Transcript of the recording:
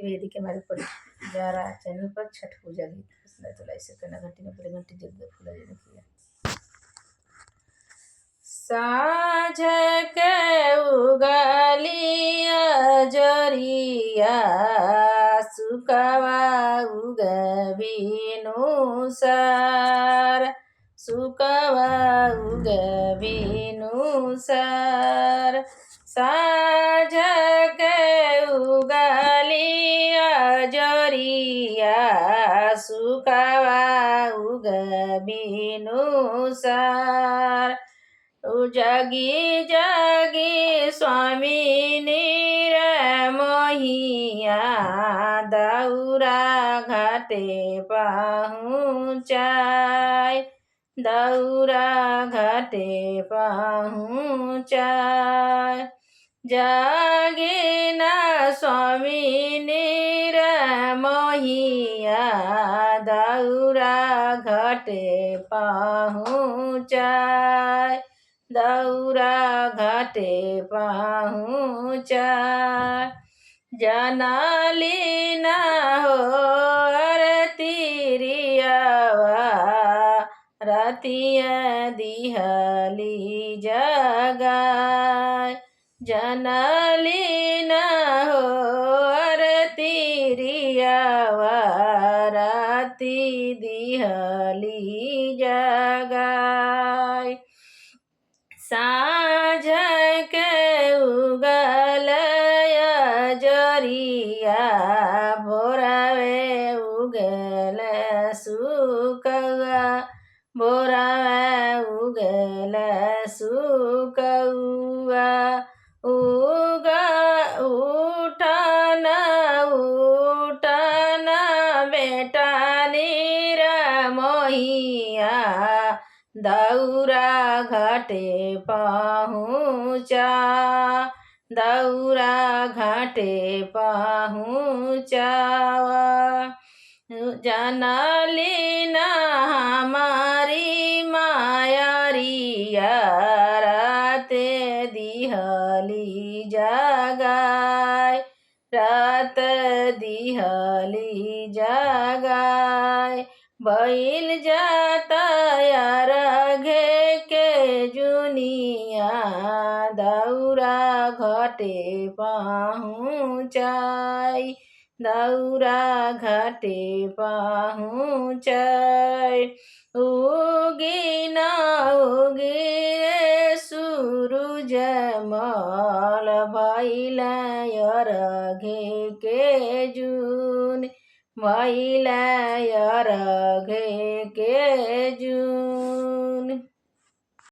वेदिके हमारे परिवारा चैनल पर छठ पूजा गीत सुना चला इसे करना घंटी में पड़े घंटी जल्दी फूला देने किया साँझ के उगलिया जरिया सुकवा उगबिनु सर सुकवा उगबिनु सर साँझ के उगलिया जरिया सुकवा उगबिनु सर जगी जगी स्वामी मोहिया दौरा घाटे पहुँचाय दौरा घाटे पहुँचाय जागे न स्वामी मोहिया दौरा घाटे पहुँचाय दौरा घाटे पहुँचाय जनाली न हो तिरियावा रतिया दिहली जगाय जनाली न हो तिरियावा रति दिहली जगाय साँझ के उगल जरिया भोरवे उगल सुकवा भोरवे उगल सुकवा उगा उठन उठन बेटा नीर मोहिया दौरा घाटे पहुँचा दौरा घाटे पहुँचावा जनली न हमारी मायारिया राते दिहली जगाय रात दिहली जगाय बैल जाता यार घे के जुनिया दौरा घाटे पहुँचाय दौरा घाटे पहुँचाय उगी न उगी रे सूरज मल भइल यार घे के जुन भइल यार घे के जुन